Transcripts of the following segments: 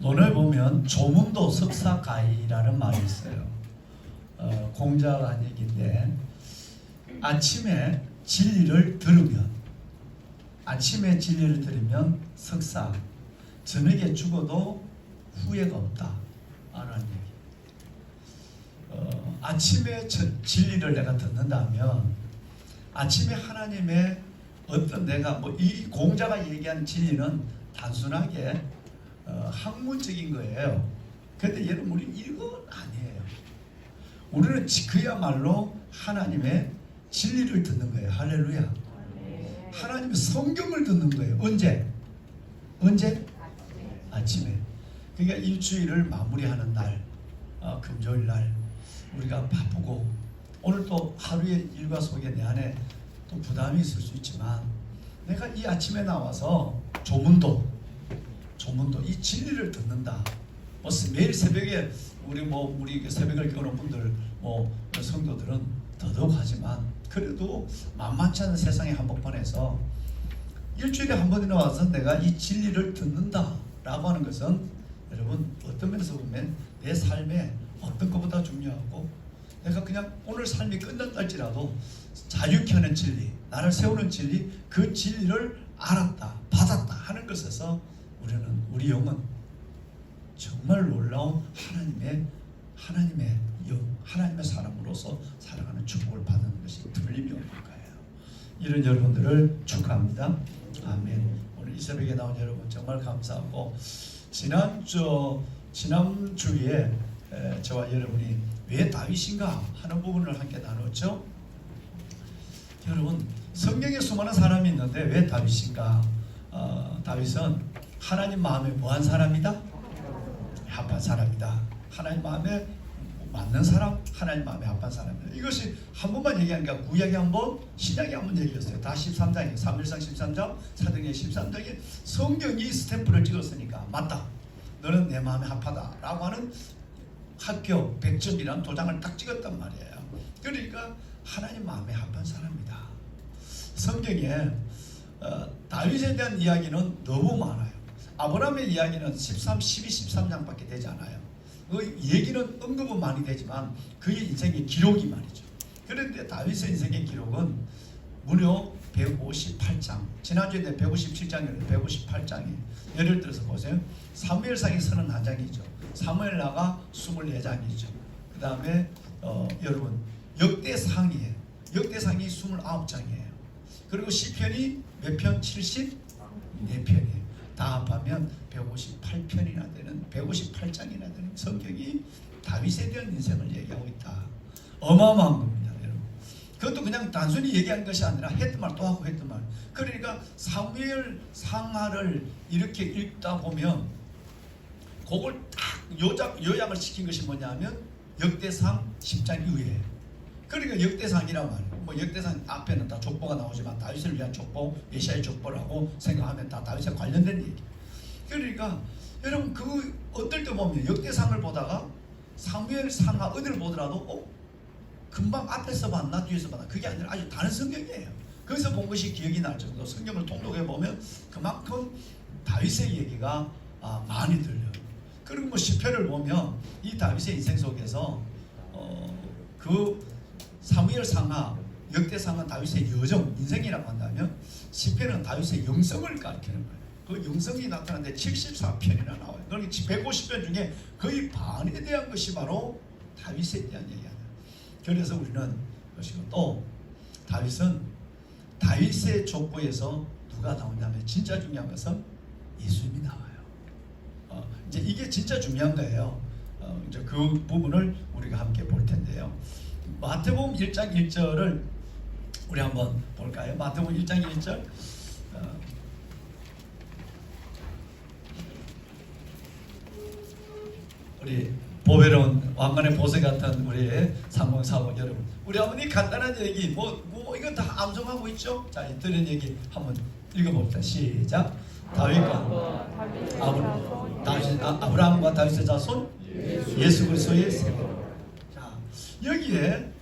논어에 보면 조문도 석사가이라는 말이 있어요. 공자가 한 얘기인데, 아침에 진리를 들으면 석사, 저녁에 죽어도 후회가 없다 라는 얘기. 아침에 진리를 내가 듣는다면, 아침에 하나님의 어떤 내가 이 공자가 얘기한 진리는 단순하게 학문적인 거예요. 그런데 여러분, 우리 이건 아니에요. 우리는 그야말로 하나님의 진리를 듣는 거예요. 할렐루야. 하나님의 성경을 듣는 거예요. 언제? 아침에. 그러니까 일주일을 마무리하는 날, 금요일 날 우리가 바쁘고, 오늘 또 하루의 일과 속에 내 안에 또 부담이 있을 수 있지만, 내가 이 아침에 나와서 조문도 이 진리를 듣는다. 매일 새벽에 우리 새벽을 깨우는 분들, 성도들은 더더욱 하지만, 그래도 만만치 않은 세상의 한복판에서 일주일에 한 번이나 와서 내가 이 진리를 듣는다라고 하는 것은, 여러분, 어떤 면에서 보면 내 삶에 어떤 것보다 중요하고, 내가 그냥 오늘 삶이 끝난다 할지라도 자유케 하는 진리, 나를 세우는 진리, 그 진리를 알았다, 받았다 하는 것에서 우리 영은 정말 놀라운 하나님의 사람으로서 살아가는 축복을 받는 것이 틀림이 없을 거예요. 이런 여러분들을 축하합니다. 아멘. 오늘 이 새벽에 나온 여러분 정말 감사하고, 지난주에 저와 여러분이 왜 다윗인가 하는 부분을 함께 나눴죠. 여러분, 성경에 수많은 사람이 있는데 왜 다윗인가? 다윗은 하나님 마음에 뭐한 사람이다? 합한 사람이다. 하나님 마음에 맞는 사람, 하나님 마음에 합한 사람이다. 이것이 한 번만 얘기하니까 구약에 한 번, 신약에 한 번 얘기했어요. 다 13장이에요. 사무엘상 13장, 사도행전 13장에 성경이 스탬프를 찍었으니까 맞다, 너는 내 마음에 합하다 라고 하는 합격 100점이라는 도장을 딱 찍었단 말이에요. 그러니까 하나님 마음에 합한 사람이다. 성경에 다윗에 대한 이야기는 너무 많아요. 아브라함의 이야기는 13, 12, 13장밖에 되지 않아요. 그 얘기는 언급은 많이 되지만 그의 인생의 기록이 말이죠. 그런데 다윗의 인생의 기록은 무려 158장. 지난주에 157장이었는데 158장이. 예를 들어서 보세요. 사무엘상이 31장이죠. 사무엘라가 24장이죠. 그 다음에 여러분, 역대상이에요. 역대상이 29장이에요. 그리고 시편이 몇 편? 74편이에요. 다 합하면 158편이나 되는, 158장이나 되는 성경이 다윗에 대한 인생을 얘기하고 있다. 어마어마한 겁니다, 여러분. 그것도 그냥 단순히 얘기하는 것이 아니라 했던 말 또 하고 했던 말. 그러니까 사무엘 상하를 이렇게 읽다 보면 그걸 딱 요약을 시킨 것이 뭐냐면 역대상 10장 이후에. 그러니까 역대상이란 말이에요. 역대상 앞에는 다 족보가 나오지만 다윗을 위한 족보, 메시아의 족보라고 생각하면 다 다윗에 관련된 얘기. 그러니까 여러분, 그 어떨 때 보면 역대상을 보다가 사무엘 상하 어디를 보더라도 금방 앞에서 봤나 뒤에서 봤나, 그게 아니라 아주 다른 성경이에요. 거기서 본 것이 기억이 날 정도. 성경을 통독해 보면 그만큼 다윗의 얘기가 많이 들려요. 그리고 시편을 보면 이 다윗의 인생 속에서 그 사무엘 상하, 역대상은 다윗의 여정, 인생이라고 한다면, 시편은 다윗의 영성을 가리키는 거예요. 그 영성이 나타나는데 74편이나 나와요. 그러니까 150편 중에 거의 반에 대한 것이 바로 다윗에 대한 얘기예요. 그래서 우리는 또 다윗은 다윗의 족보에서 누가 나오냐면, 진짜 중요한 것은 예수님이 나와요. 이제 이게 진짜 중요한 거예요. 이제 그 부분을 우리가 함께 볼 텐데요. 마태복음 1장 1절을 우리 한번 볼까요? 마태복음 1장 1절. 우리 보배로운 왕관의 보세 같은 우리의 상봉사원 여러분, 우리 어머니 간단한 얘기 이거 다 암송하고 있죠? 자, 들은 얘기 한번 읽어봅시다. 시작. 다윗과 아브라함과 다윗의 자손 예수 그리스도의 세대. 자, 여기에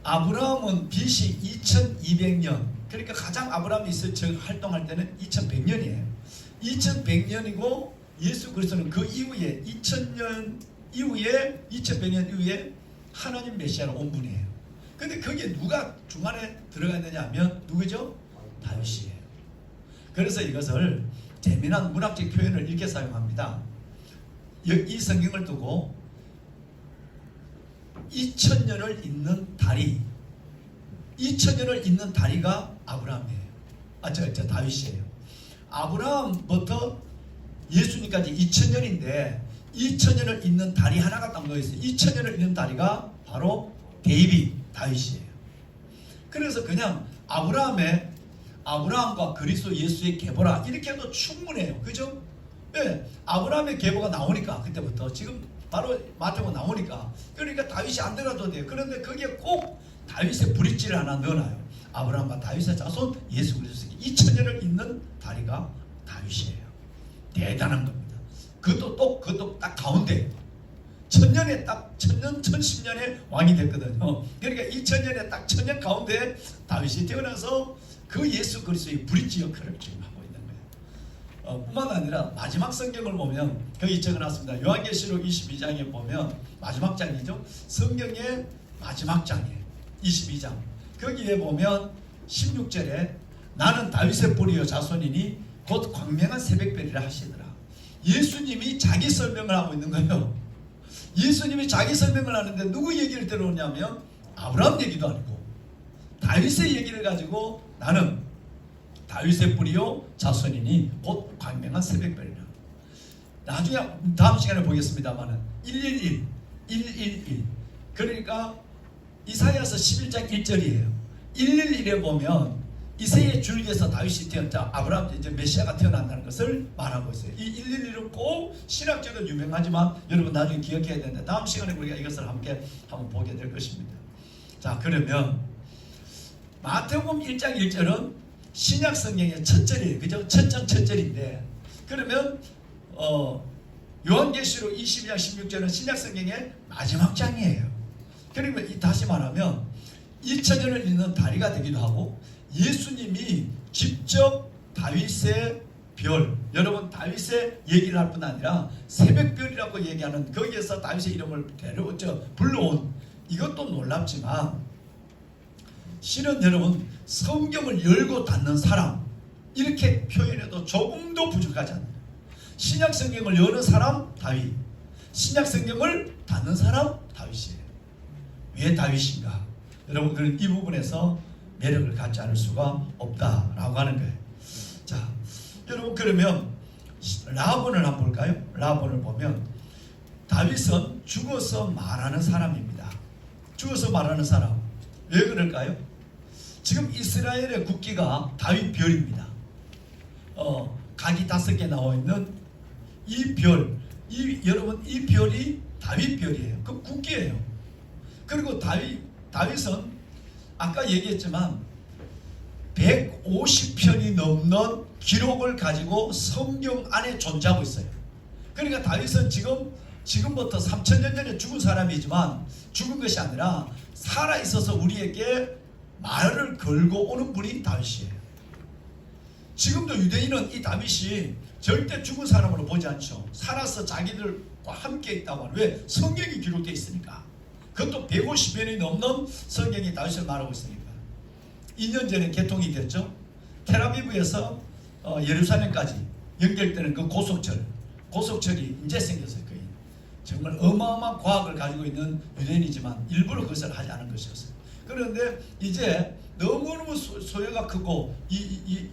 아브라함은 BC 2200년, 그러니까 가장 아브라함이 활동할 때는 2100년이에요. 2100년이고 예수 그리스도는 그 이후에 2100년 이후에 하나님 메시아로 온 분이에요. 근데 거기에 누가 중간에 들어가 있느냐 하면 누구죠? 다윗이에요. 그래서 이것을 재미난 문학적 표현을 이렇게 사용합니다. 이 성경을 두고 2000년을 잇는 다리, 2000년을 잇는 다리가 아브라함이에요. 다윗이에요. 아브라함부터 예수님까지 2000년인데 2000년을 잇는 다리 하나가 딱 놓여있어요. 2000년을 잇는 다리가 바로 다윗이에요. 그래서 그냥 아브라함과 그리스도 예수의 계보라 이렇게 해도 충분해요. 그죠? 네, 아브라함의 계보가 나오니까 그때부터 지금 바로 마태복음 나오니까 그러니까 다윗이 안 들어가도 돼요. 그런데 거기에 꼭 다윗의 브릿지를 하나 넣어놔요. 아브라함과 다윗의 자손 예수 그리스도 2000년을 잇는 다리가 다윗이에요. 대단한 겁니다. 그것도 딱 가운데 천년에 딱 천십년에 왕이 됐거든요. 그러니까 2000년에 딱 천년 가운데 다윗이 태어나서 그 예수 그리스도의 브릿지 역할을 지금 하고 있는 거예요. 뿐만 아니라 마지막 성경을 보면 거기 적어놨습니다. 요한계시록 22장에 보면 마지막 장이죠. 성경의 마지막 장이에요. 22장. 거기에 보면 16절에 나는 다윗의 뿌리요 자손이니 곧 광명한 새벽별이라 하시더라. 예수님이 자기 설명을 하고 있는 거예요. 예수님이 자기 설명을 하는데 누구 얘기를 들어오냐면 아브라함 얘기도 아니고 다윗의 얘기를 가지고 나는 다윗의 뿌리요 자손이니 곧 광명한 새벽별이라. 나중에 다음 시간에 보겠습니다만은 111 그러니까 이사야서 11장 1절이에요. 111에 보면 이새의 줄기에서 다윗이 태어났다. 아브라함 이제 메시아가 태어난다는 것을 말하고 있어요. 이 111은 꼭 신학적으로 유명하지만 여러분 나중에 기억해야 되는데 다음 시간에 우리가 이것을 함께 한번 보게 될 것입니다. 자, 그러면 마태복음 1장 1절은 신약 성경의 첫 절이에요. 그죠? 첫 절인데 그러면 요한계시록 22장 16절은 신약 성경의 마지막 장이에요. 그러면 다시 말하면 2000년을 잇는 다리가 되기도 하고 예수님이 직접 다윗의 별, 여러분 다윗의 얘기를 할 뿐 아니라 새벽별이라고 얘기하는 거기에서 다윗의 이름을 불러온 이것도 놀랍지만 실은 여러분 성경을 열고 닫는 사람 이렇게 표현해도 조금도 부족하지 않아요. 신약 성경을 여는 사람 다윗, 신약 성경을 닫는 사람 다윗이에요. 왜 다윗인가? 여러분 그런 이 부분에서 매력을 갖지 않을 수가 없다라고 하는 거예요. 자, 여러분 그러면 라본을 한번 볼까요? 라본을 보면 다윗은 죽어서 말하는 사람입니다. 죽어서 말하는 사람. 왜 그럴까요? 지금 이스라엘의 국기가 다윗 별입니다. 각이 5개 나와 있는 이 별, 여러분 이 별이 다윗 별이에요. 그 국기예요. 그리고 다윗은 아까 얘기했지만 150편이 넘는 기록을 가지고 성경 안에 존재하고 있어요. 그러니까 다윗은 지금부터 3000년 전에 죽은 사람이지만 죽은 것이 아니라 살아있어서 우리에게 말을 걸고 오는 분이 다윗이에요. 지금도 유대인은 이 다윗이 절대 죽은 사람으로 보지 않죠. 살아서 자기들과 함께 있다고 하는. 왜? 성경이 기록되어 있으니까. 그것도 150편이 넘는 성경이 다윗을 말하고 있으니까. 2년 전에 개통이 됐죠. 텔아비브에서 예루살렘까지 연결되는 그 고속철이 이제 생겼어요. 거의. 정말 어마어마한 과학을 가지고 있는 유대인이지만 일부러 그것을 하지 않은 것이었어요. 그런데 이제 너무너무 소요가 크고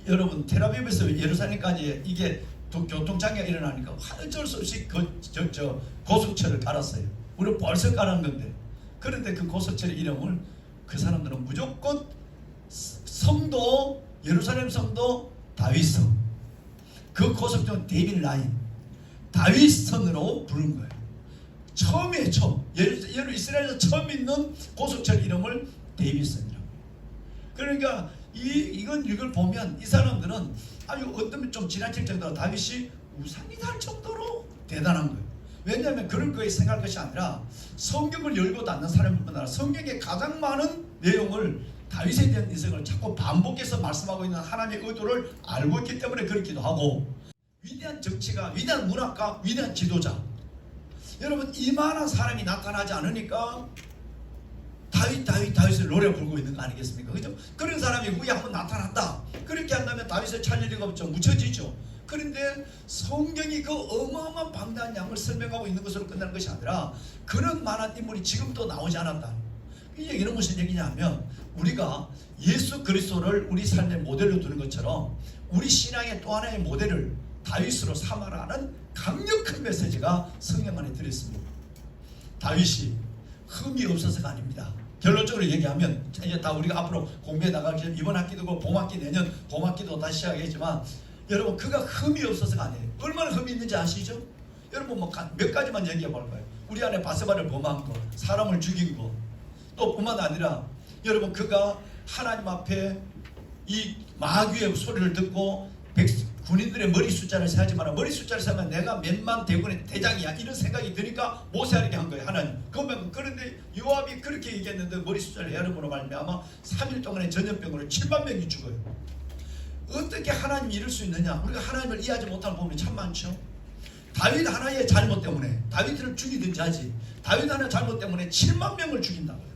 여러분 텔아비브에서 예루살렘까지 이게 교통장애가 일어나니까 어쩔 수 없이 고속철을 깔았어요. 우리 벌써 깔은 건데. 그런데 그 고속철의 이름을 그 사람들은 무조건 성도, 예루살렘 성도 다윗성, 그 고속철은 데이빗 라인, 다윗선으로 부른 거예요. 처음 이스라엘에서 처음 있는 고속철 이름을 데이빗선이라고. 그러니까 이걸 보면 이 사람들은 아주 어떤 좀 지나칠 정도로 다윗이 우상이 될 정도로 대단한 거예요. 왜냐하면 그런 거에 생각할 것이 아니라 성경을 열고 닫는 사람뿐만 아니라 성경의 가장 많은 내용을 다윗에 대한 인생을 자꾸 반복해서 말씀하고 있는 하나님의 의도를 알고 있기 때문에 그렇기도 하고 위대한 정치가, 위대한 문학가, 위대한 지도자. 여러분 이만한 사람이 나타나지 않으니까 다윗을 노래 부르고 있는 거 아니겠습니까? 그죠? 그런 사람이 후에 한번 나타났다. 그렇게 한다면 다윗을 찾을 리가 없죠. 묻혀지죠. 그런데 성경이 그 어마어마한 방대한 양을 설명하고 있는 것으로 끝나는 것이 아니라 그런 많은 인물이 지금도 나오지 않았다. 이 얘기는 무슨 얘기냐면 우리가 예수 그리스도를 우리 삶의 모델로 두는 것처럼 우리 신앙의 또 하나의 모델을 다윗으로 삼아라는 강력한 메시지가 성경 안에 들어있습니다. 다윗이 흠이 없어서가 아닙니다. 결론적으로 얘기하면 이제 다 우리가 앞으로 공부해 나가기 전에 이번 학기도 봄학기 내년 봄학기도 다시 시작하겠지만 여러분 그가 흠이 없어서가 아니에요. 얼마나 흠이 있는지 아시죠? 여러분 뭐 몇 가지만 얘기해 볼까요? 우리 안에 바세바를 범한 거, 사람을 죽인 거, 또 뿐만 아니라 여러분 그가 하나님 앞에 이 마귀의 소리를 듣고 군인들의 머리 숫자를 세하지 마라. 머리 숫자를 세면 내가 몇만 대군의 대장이야. 이런 생각이 드니까 모세하게 한 거예요. 하나님. 그런데 요압이 그렇게 얘기했는데 머리 숫자를 헤아림으로 말미암아 3일 동안의 전염병으로 7만 명이 죽어요. 어떻게 하나님이 이럴 수 있느냐? 우리가 하나님을 이해하지 못하는 부분이 참 많죠. 다윗 하나의 잘못 때문에 다윗을 죽이든지 하지. 다윗 하나의 잘못 때문에 7만 명을 죽인다고요.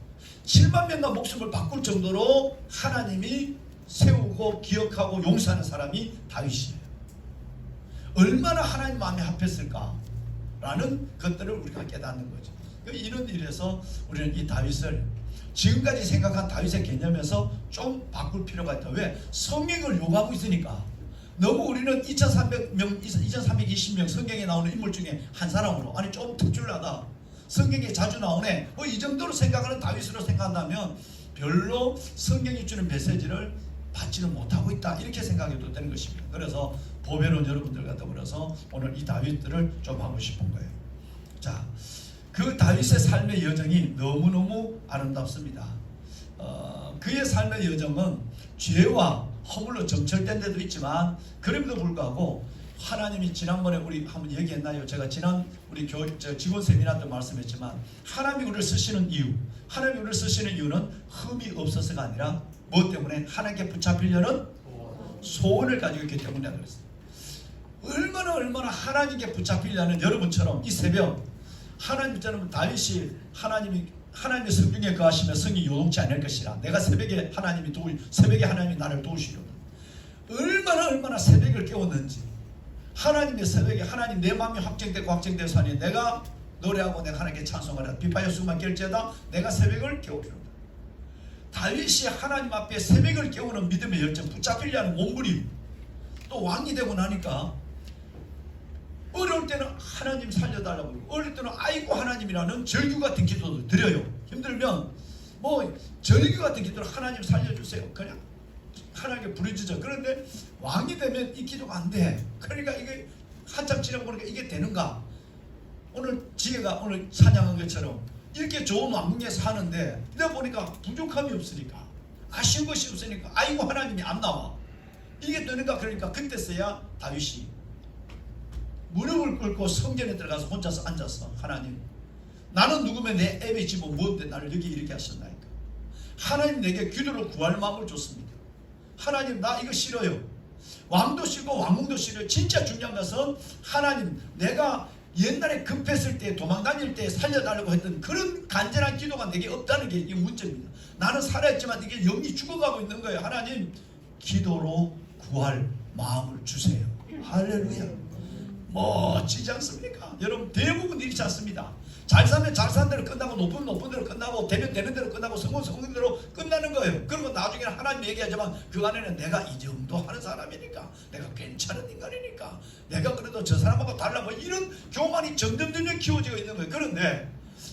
7만 명과 목숨을 바꿀 정도로 하나님이 세우고 기억하고 용서하는 사람이 다윗이에요. 얼마나 하나님 마음에 합했을까라는 것들을 우리가 깨닫는 거죠. 이런 일에서 우리는 이 다윗을 지금까지 생각한 다윗의 개념에서 좀 바꿀 필요가 있다. 왜? 성경을 요구하고 있으니까. 너무 우리는 2320명 성경에 나오는 인물 중에 한 사람으로 아니 좀 특출나다. 성경에 자주 나오네. 뭐 이 정도로 생각하는 다윗으로 생각한다면 별로 성경이 주는 메시지를 받지는 못하고 있다. 이렇게 생각해도 되는 것입니다. 그래서 보배로운 여러분들과 더불어서 오늘 이 다윗들을 좀 하고 싶은 거예요. 자, 그 다윗의 삶의 여정이 너무너무 아름답습니다. 그의 삶의 여정은 죄와 허물로 점철된 데도 있지만 그럼에도 불구하고 하나님이 지난번에 우리 한번 얘기했나요? 제가 지난 우리 직원 세미나 때 말씀했지만 하나님이 우리를 쓰시는 이유, 하나님이 우리를 쓰시는 이유는 흠이 없어서가 아니라 무엇 때문에? 하나님께 붙잡히려는 소원을 가지고 있기 때문에 그랬어요. 얼마나 하나님께 붙잡히려는 여러분처럼 이 새벽 하나님처럼 다윗이 하나님의 성중에 거하시며 성이 요동치 않을 것이라. 내가 새벽에 하나님이 나를 도우시려고. 얼마나 새벽을 깨웠는지. 하나님의 새벽에 하나님 내 마음이 확정되고 하니 내가 노래하고 내가 하나님께 찬송하라. 비파여 수만 깰지어다 내가 새벽을 깨우리로다. 다윗이 하나님 앞에 새벽을 깨우는 믿음의 열정, 붙잡히려 하는 몸부림. 또 왕이 되고 나니까 어려울 때는 하나님 살려달라고 그러고 어려울 때는 아이고 하나님이라는 절규 같은 기도도 드려요. 힘들면 뭐 절규 같은 기도를 하나님 살려주세요. 그냥 하나님께 부르짖어. 그런데 왕이 되면 이 기도가 안 돼. 그러니까 이게 한참 지나고 보니까 이게 되는가? 오늘 지혜가 오늘 찬양한 것처럼 이렇게 좋은 왕궁에 사는데 내가 보니까 부족함이 없으니까 아쉬운 것이 없으니까 아이고 하나님이 안 나와. 이게 되는가? 그러니까 그때서야 다윗이 무릎을 꿇고 성전에 들어가서 혼자서 앉아서 하나님 나는 누구면 내 애비 집은 무엇인데 나를 여기 이렇게 하셨나이까. 하나님 내게 기도를 구할 마음을 줬습니다. 하나님 나 이거 싫어요. 왕도 싫고 왕궁도 싫어요. 진짜 중요한 것은 하나님 내가 옛날에 급했을 때 도망다닐 때 살려달라고 했던 그런 간절한 기도가 내게 없다는 게 이게 문제입니다. 나는 살아있지만 이게 영이 죽어가고 있는 거예요. 하나님 기도로 구할 마음을 주세요. 할렐루야. 멋지지 않습니까? 여러분 대부분 이렇지 않습니다. 잘 사면 잘 사는 대로 끝나고 높은 대로 끝나고 되면 되는 대로 끝나고 성공 대로 끝나는 거예요. 그리고 나중에는 하나님 얘기하지만 그 안에는 내가 이 정도 하는 사람이니까 내가 괜찮은 인간이니까 내가 그래도 저 사람하고 달라 뭐 이런 교만이 점점 키워지고 있는 거예요. 그런데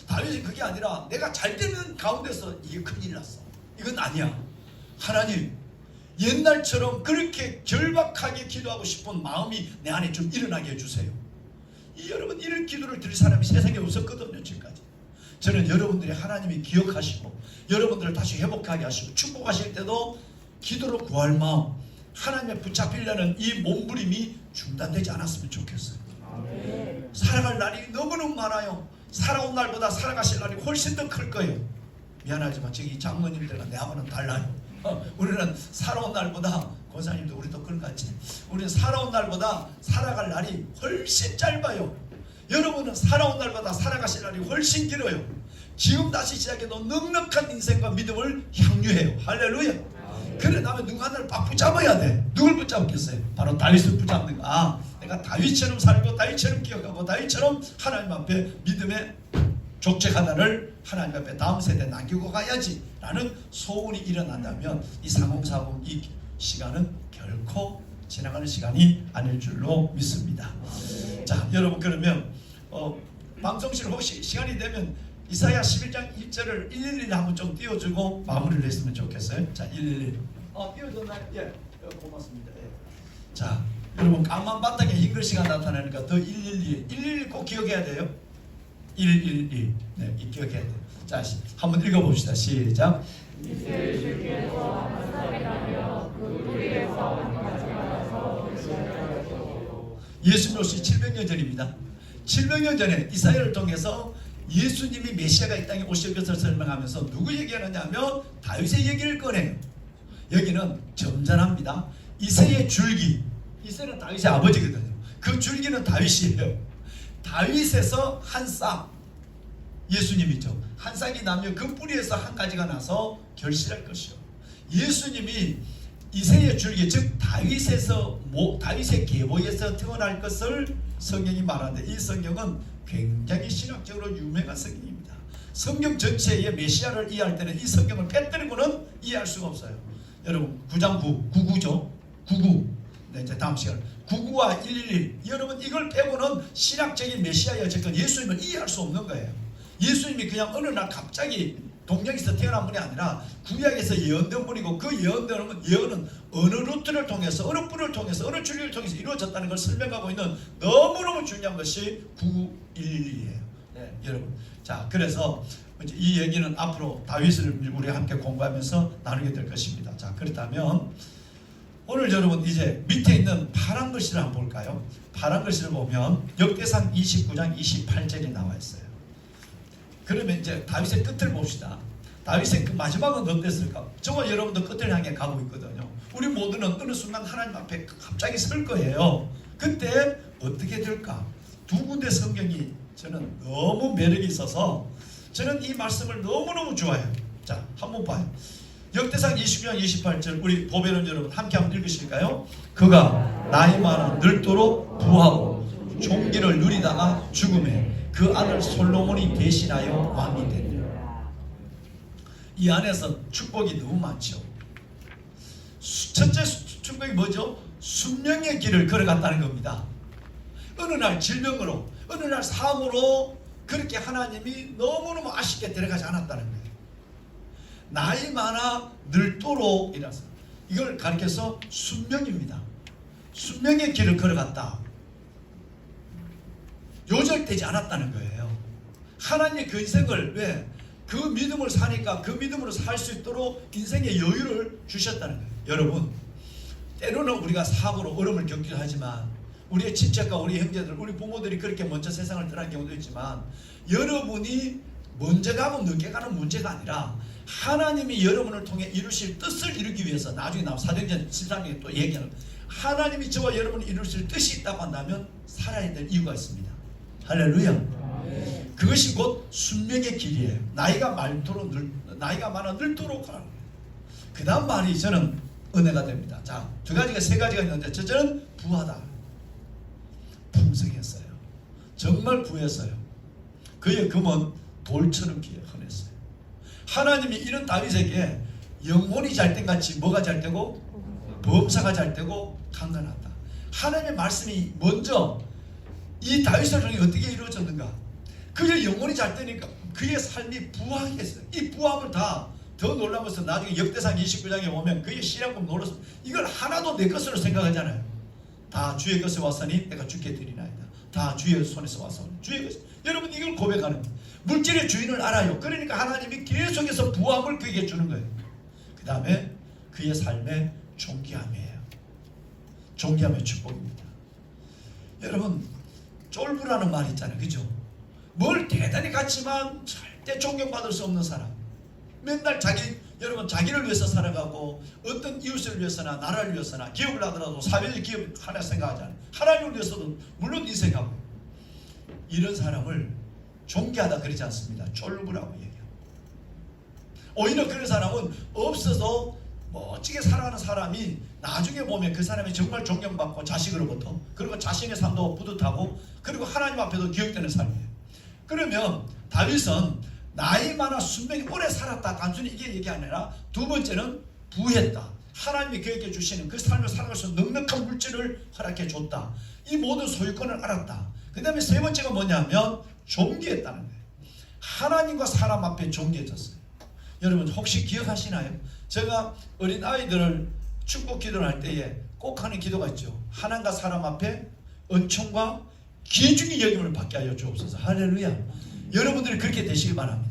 다윗이 그게 아니라 내가 잘 되는 가운데서 이게 큰일 났어. 이건 아니야. 하나님 옛날처럼 그렇게 절박하게 기도하고 싶은 마음이 내 안에 좀 일어나게 해주세요. 여러분 이런 기도를 드릴 사람이 세상에 없었거든요. 지금까지 저는 여러분들이 하나님이 기억하시고 여러분들을 다시 회복하게 하시고 축복하실 때도 기도로 구할 마음 하나님의 붙잡히려는 이 몸부림이 중단되지 않았으면 좋겠어요. 아멘. 살아갈 날이 너무너무 많아요. 살아온 날보다 살아가실 날이 훨씬 더 클 거예요. 미안하지만 저기 장모님들과 내하고는 달라요. 우리는 살아온 날보다 권사님도 우리도 그런 것 같지. 우리는 살아온 날보다 살아갈 날이 훨씬 짧아요. 여러분은 살아온 날보다 살아가실 날이 훨씬 길어요. 지금 다시 시작해도 넉넉한 인생과 믿음을 향유해요. 할렐루야. 그래 나면 누가 하나를 딱 붙잡아야 돼. 누굴 붙잡겠어요? 바로 다윗을 붙잡는 거. 아, 내가 다윗처럼 살고 다윗처럼 기억하고 다윗처럼 하나님 앞에 믿음의 족적 하나를 하나님 앞에 다음 세대에 남기고 가야지 라는 소원이 일어난다면 이 3040 이 시간은 결코 지나가는 시간이 아닐 줄로 믿습니다. 자, 여러분 그러면 방송실 혹시 시간이 되면 이사야 11장 1절을 111 한번 좀 띄워주고 마무리를 했으면 좋겠어요. 자, 111 띄워줬나요? 예, 고맙습니다. 예. 자, 여러분 까만 바닥에 흰 글씨가 나타나니까 더 111 꼭 기억해야 돼요. 111 네, 기억해야 돼요. 자, 한번 읽어봅시다. 시작. 예수님으로서 700년 전입니다. 700년 전에 이사야를 통해서 예수님이 메시아가 이 땅에 오실 것을 설명하면서 누구 얘기하느냐 하면 다윗의 얘기를 꺼내요. 여기는 점잖합니다. 이새의 줄기, 이새는 다윗의 아버지거든요. 그 줄기는 다윗이에요. 다윗에서 한 싹, 예수님이죠. 한 싹이 나면 그 뿌리에서 한 가지가 나서 결실할 것이요. 예수님이 이새의 줄기, 즉 다윗에서 다윗의 계보에서 태어날 것을 성경이 말하는데, 이 성경은 굉장히 신학적으로 유명한 성경입니다. 성경 전체의 메시아를 이해할 때는 이 성경을 빼뜨리고는 이해할 수가 없어요. 여러분 9장 9, 99죠. 99. 네, 이제 다음 시간 99와 111. 여러분 이걸 빼고는 신학적인 메시아의 접근 예수님을 이해할 수 없는 거예요. 예수님이 그냥 어느 날 갑자기 동양에서 태어난 분이 아니라 구약에서 예언된 분이고, 그 예언은 어느 루트를 통해서, 어느 뿔을 통해서, 어느 줄기를 통해서 이루어졌다는 걸 설명하고 있는 너무너무 중요한 것이 9911이에요. 네, 여러분. 자, 그래서 이 얘기는 앞으로 다윗을 우리 함께 공부하면서 나누게 될 것입니다. 자, 그렇다면 오늘 여러분 이제 밑에 있는 파란 글씨를 한번 볼까요? 파란 글씨를 보면 역대상 29장 28절이 나와 있어요. 그러면 이제 다윗의 끝을 봅시다. 다윗의 그 마지막은 어땠을까? 저와 여러분도 끝을 향해 가고 있거든요. 우리 모두는 어느 순간 하나님 앞에 갑자기 설 거예요. 그때 어떻게 될까? 두 군데 성경이 저는 너무 매력이 있어서 저는 이 말씀을 너무너무 좋아해요. 자, 한번 봐요. 역대상 20장 28절 우리 보배는 여러분 함께 한번 읽으실까요? 그가 나이 많아 늙도록 부하고 종기를 누리다가 죽음에 그 아들 솔로몬이 대신하여 왕이 되니라. 이 안에서 축복이 너무 많죠. 첫째 축복이 뭐죠? 순명의 길을 걸어갔다는 겁니다. 어느 날 질병으로, 어느 날 사고로 그렇게 하나님이 너무너무 아쉽게 데려가지 않았다는 거예요. 나이 많아 늙도록 이라서 이걸 가리켜서 순명입니다. 순명의 길을 걸어갔다. 요절되지 않았다는 거예요. 하나님의 그 인생을 왜? 그 믿음을 사니까 그 믿음으로 살 수 있도록 인생의 여유를 주셨다는 거예요. 여러분, 때로는 우리가 사고로 어려움을 겪기도 하지만 우리의 친척과 우리 형제들, 우리 부모들이 그렇게 먼저 세상을 떠난 경우도 있지만, 여러분이 먼저 가고 늦게 가는 문제가 아니라 하나님이 여러분을 통해 이루실 뜻을 이루기 위해서, 나중에 나온 사도행전 13장에 또 얘기하는, 하나님이 저와 여러분을 이루실 뜻이 있다고 한다면 살아야 될 이유가 있습니다. 할렐루야. 그것이 곧 순명의 길이에요. 나이가 많아 늙도록 가는 거예요. 그 다음 말이 저는 은혜가 됩니다. 자, 두 가지가, 세 가지가 있는데, 첫째는 부하다. 풍성했어요. 정말 부했어요. 그의 금은 돌처럼 흔했어요. 하나님이 이런 다윗에게 영혼이 잘된 같이 뭐가 잘되고 범사가 잘되고 강건하다. 하나님의 말씀이 먼저 이 다윗을 통해 어떻게 이루어졌는가? 그의 영혼이 잘되니까 그의 삶이 부하겠어요. 이 부함을 더 놀란 것은 나중에 역대상 29장에 보면 그의 신앙금 노릇, 이걸 하나도 내 것으로 생각하잖아요. 다 주의 것에 왔으니 내가 주께 드리나이다. 다 주의 손에서 와서 주의 것. 여러분, 이걸 고백하는 거예요. 물질의 주인을 알아요. 그러니까 하나님이 계속해서 부함을 그에게 주는 거예요. 그 다음에 그의 삶의 존귀함이에요. 존귀함의 축복입니다. 여러분, 쫄부라는 말이 있잖아요. 그죠? 뭘 대단히 갖지만 절대 존경받을 수 없는 사람. 맨날 자기 여러분 자기를 위해서 살아가고 어떤 이웃을 위해서나 나라를 위해서나 기업을 하더라도 사회적 기업 하나 생각하지 않아요. 하나님을 위해서도 물론 인생하고 이런 사람을 존귀하다 그러지 않습니다. 쫄부라고 얘기해요. 오히려 그런 사람은 없어서 멋지게 살아가는 사람이 나중에 보면 그 사람이 정말 존경받고 자식으로부터 그리고 자신의 삶도 뿌듯하고 그리고 하나님 앞에도 기억되는 삶이에요. 그러면 다윗은 나이 많아 순명히 오래 살았다 단순히 이게 얘기 아니라 두 번째는 부했다. 하나님이 그에게 주시는 그 삶을 살아갈 수 있는 넉넉한 물질을 허락해 줬다. 이 모든 소유권을 알았다. 그 다음에 세 번째가 뭐냐면 존귀했다는 거예요. 하나님과 사람 앞에 존귀해졌어요. 여러분 혹시 기억하시나요? 제가 어린 아이들을 축복 기도를 할 때에 꼭 하는 기도가 있죠. 하나님과 사람 앞에 은총과 귀중히 여김을 받게 하여 주옵소서. 할렐루야. 여러분들이 그렇게 되시길 바랍니다.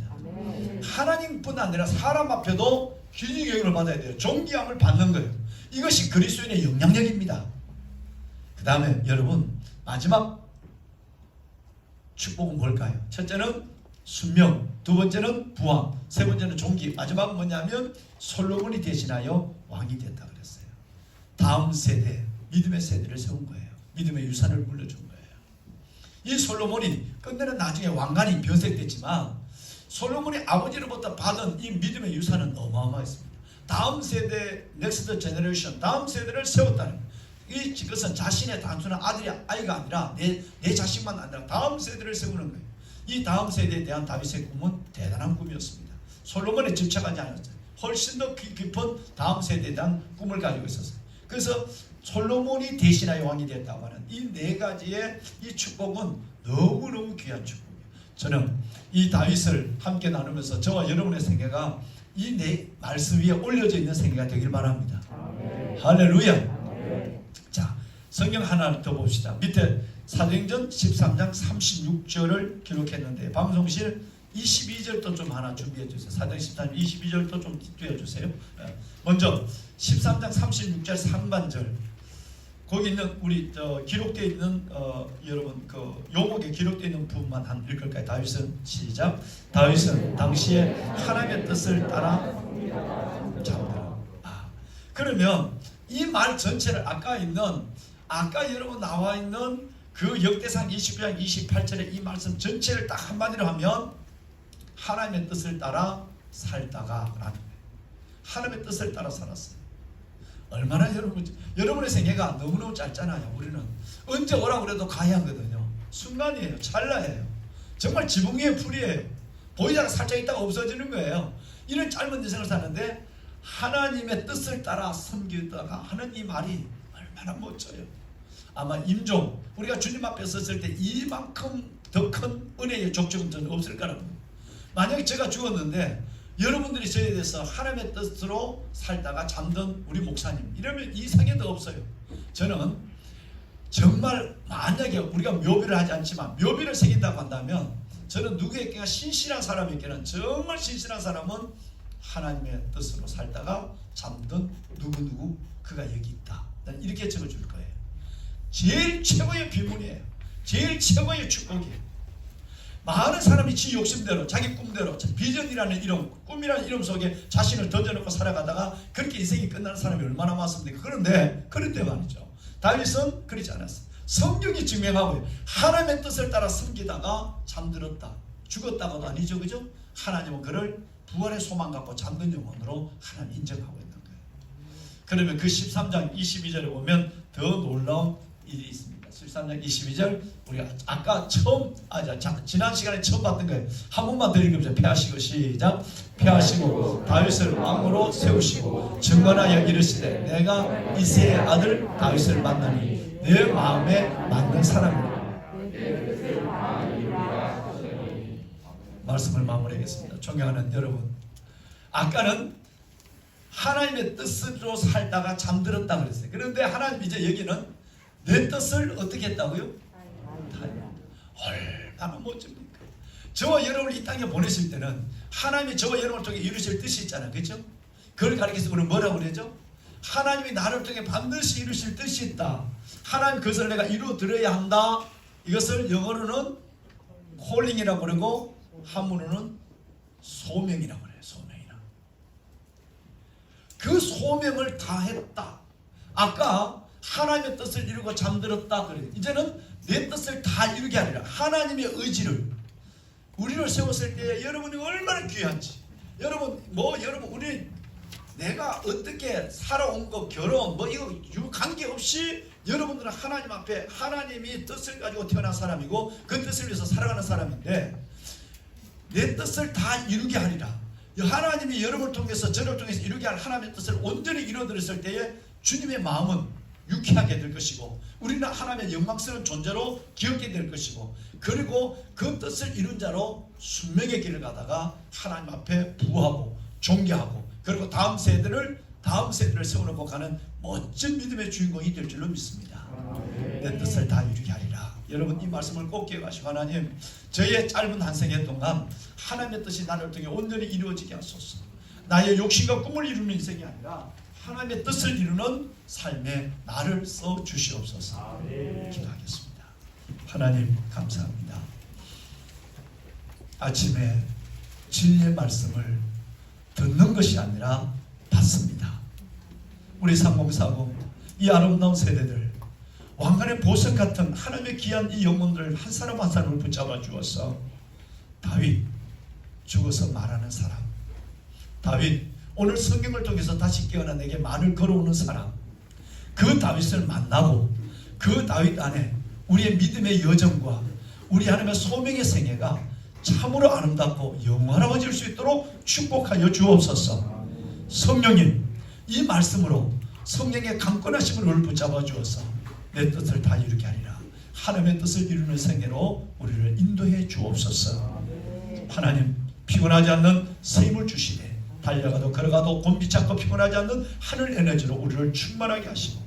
하나님뿐 아니라 사람 앞에도 귀중히 여김을 받아야 돼요. 존귀함을 받는 거예요. 이것이 그리스도인의 영향력입니다. 그 다음에 여러분 마지막 축복은 뭘까요? 첫째는 순명, 두 번째는 부왕, 세 번째는 존귀, 마지막은 뭐냐면 솔로몬이 대신하여 왕이 됐다 그랬어요. 다음 세대, 믿음의 세대를 세운 거예요. 믿음의 유산을 물려준 거예요. 이 솔로몬이 끝내는 나중에 왕관이 변색됐지만 솔로몬이 아버지로부터 받은 이 믿음의 유산은 어마어마했습니다. 다음 세대, 넥스트 제너레이션, 다음 세대를 세웠다는 거예요. 이것은 자신의 단순한 아이가 아니라 내 자식만 아니라 다음 세대를 세우는 거예요. 이 다음 세대에 대한 다윗의 꿈은 대단한 꿈이었습니다. 솔로몬에 집착하지 않았어요. 훨씬 더 깊은 다음 세대에 대한 꿈을 가지고 있었어요. 그래서 솔로몬이 대신하여 왕이 됐다고 하는 이 네 가지의 이 축복은 너무너무 귀한 축복이에요. 저는 이 다윗을 함께 나누면서 저와 여러분의 생애가 이 네 말씀 위에 올려져 있는 생애가 되길 바랍니다. 아멘. 할렐루야. 자, 성경 하나 더 봅시다. 밑에 사도행전 13장 36절을 기록했는데 방송실 22절도 좀 하나 준비해 주세요. 사도행전 13장 22절도 좀 띄워주세요. 먼저 13장 36절 상반절 거기 있는 우리 기록되어 있는 여러분 그 요목에 기록되어 있는 부분만 한 읽을까요? 다윗은 시작. 다윗은 당시에 하나님의 뜻을 따라 잠들어. 그러면 이 말 전체를 아까 여러분 나와 있는 그 역대상 29장 28절의 이 말씀 전체를 딱 한마디로 하면 하나님의 뜻을 따라 살다가 라는 거예요. 하나님의 뜻을 따라 살았어요. 얼마나 여러분의 생애가 너무너무 짧잖아요. 우리는 언제 오라고 그래도 가야 하거든요. 순간이에요. 찰나예요. 정말 지붕 위의 풀이에요. 보이다가 살짝 있다가 없어지는 거예요. 이런 짧은 인생을 사는데 하나님의 뜻을 따라 섬기다가 하는 이 말이 얼마나 멋져요. 아마 임종 우리가 주님 앞에 섰을 때 이만큼 더 큰 은혜의 족적은 저는 없을 거라고. 만약에 제가 죽었는데 여러분들이 저에 대해서 하나님의 뜻으로 살다가 잠든 우리 목사님 이러면 이 생애도 없어요. 저는 정말 만약에 우리가 묘비를 하지 않지만 묘비를 새긴다고 한다면 저는 누구에게나 신실한 사람에게는 정말 신실한 사람은 하나님의 뜻으로 살다가 잠든 누구누구 그가 여기 있다. 난 이렇게 적어줄 거예요. 제일 최고의 비문이에요. 제일 최고의 축복이에요. 많은 사람이 지 욕심대로 자기 꿈대로 비전이라는 이름 꿈이라는 이름 속에 자신을 던져놓고 살아가다가 그렇게 인생이 끝나는 사람이 얼마나 많습니까? 그런데 말이죠. 다윗은 그렇지 않았어요. 성경이 증명하고 하나님의 뜻을 따라 섬기다가 잠들었다. 죽었다고도 아니죠. 그죠? 하나님은 그를 부활의 소망 갖고 잠든 영혼으로 하나님 인정하고 있는 거예요. 그러면 그 13장 22절에 보면 더 놀라운 일이 있습니다. 13장 22절 우리가 아까 지난 시간에 처음 봤던 거예요. 한 번만 더 읽으면서 패하시고 시작. 패하시고 다윗을 왕으로 세우시고 증언하여 이르시되 내가 이새의 아들 다윗을 만나니 내 마음에 맞는 사람이라. 말씀을 마무리하겠습니다. 존경하는 여러분, 아까는 하나님의 뜻으로 살다가 잠들었다 그랬어요. 그런데 하나님 이제 여기는 내 뜻을 어떻게 했다고요? 얼마나 멋집니까? 저와 여러분을 이 땅에 보내실 때는 하나님이 저와 여러분을 통해 이루실 뜻이 있잖아요. 그렇죠? 그걸 가리켜서 우리는 뭐라고 그러죠? 하나님이 나를 통해 반드시 이루실 뜻이 있다. 하나님 그것을 내가 이루어드려야 한다. 이것을 영어로는 콜링이라고 그러고 한문으로는 소명이라고 그래요. 소명이라. 그 소명을 다했다. 아까 하나님의 뜻을 이루고 잠들었다 그래요. 이제는 내 뜻을 다 이루게 하리라. 하나님의 의지를 우리를 세웠을 때 여러분이 얼마나 귀한지. 여러분 우리 내가 어떻게 살아온 거 결혼 이거 관계없이 여러분들은 하나님 앞에 하나님이 뜻을 가지고 태어난 사람이고 그 뜻을 위해서 살아가는 사람인데 내 뜻을 다 이루게 하리라. 하나님이 여러분을 통해서 저를 통해서 이루게 할 하나님의 뜻을 온전히 이루어드렸을 때에 주님의 마음은 유쾌하게 될 것이고 우리는 하나님의 영광스러운 존재로 기억게 될 것이고 그리고 그 뜻을 이룬 자로 순명의 길을 가다가 하나님 앞에 부하고 존경하고 그리고 다음 세대를 세워놓고 가는 멋진 믿음의 주인공이 될 줄로 믿습니다. 내 뜻을 다 이루게 하리라. 여러분 이 말씀을 꼭 기억하시고 하나님 저의 짧은 한 생의 동안 하나님의 뜻이 나를 통해 온전히 이루어지게 하소서. 나의 욕심과 꿈을 이루는 인생이 아니라 하나님의 뜻을 이루는 삶에 나를 써 주시옵소서. 기도하겠습니다. 하나님 감사합니다. 아침에 진리의 말씀을 듣는 것이 아니라 받습니다. 우리 3040 이 아름다운 세대들 왕관의 보석 같은 하나님의 귀한 이 영혼들을 한 사람 한 사람을 붙잡아 주어서 다윗 죽어서 말하는 사람, 다윗 오늘 성경을 통해서 다시 깨어나 내게 말을 걸어오는 사람, 그 다윗을 만나고 그 다윗 안에 우리의 믿음의 여정과 우리 하나님의 소명의 생애가 참으로 아름답고 영원하여질 수 있도록 축복하여 주옵소서. 성령님 이 말씀으로 성령의 강권하심을 우리를 붙잡아 주어서 내 뜻을 다 이루게 하리라. 하나님의 뜻을 이루는 생애로 우리를 인도해 주옵소서. 하나님 피곤하지 않는 새 힘을 주시되 달려가도 걸어가도 곤비치 않고 피곤하지 않는 하늘 에너지로 우리를 충만하게 하시고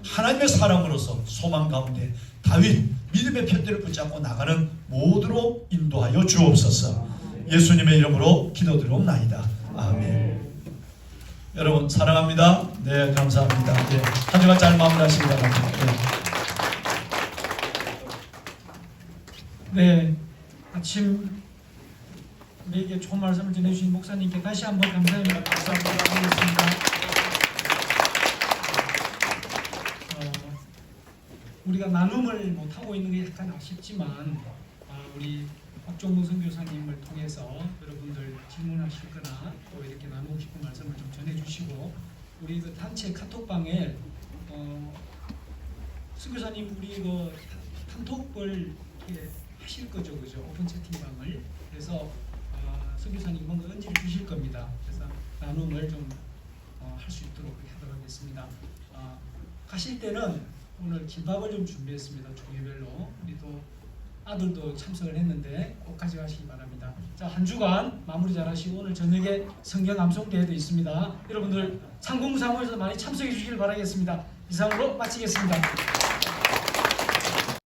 하나님의 사람으로서 소망 가운데 다윗 믿음의 편대를 붙잡고 나가는 모두로 인도하여 주옵소서. 예수님의 이름으로 기도드리옵나이다. 아멘. 여러분 사랑합니다. 네 감사합니다. 네, 한 주간 잘 마무리하시기 바랍니다. 네, 아침 우리에게 좋은 말씀을 전해주신 목사님께 다시 한번 감사의 말씀 드리겠습니다. 우리가 나눔을 못하고 있는 게 약간 아쉽지만 우리 박종무 선교사님을 통해서 여러분들 질문하실 거나 또 이렇게 나누고 싶은 말씀을 좀 전해주시고 우리 그 단체 카톡방에 선교사님 우리 그 단톡을 이렇게 하실 거죠, 그죠? 오픈 채팅방을. 그래서 선교사님 뭔가 언지를 주실 겁니다. 그래서 나눔을 좀 할 수 있도록 하도록 하겠습니다. 가실 때는 오늘 김밥을 좀 준비했습니다. 종류별로. 우리도 아들도 참석을 했는데 꼭 가져가시기 바랍니다. 자, 한 주간 마무리 잘하시고 오늘 저녁에 성경 암송 대회도 있습니다. 여러분들 상공사무에서 많이 참석해 주시길 바라겠습니다. 이상으로 마치겠습니다.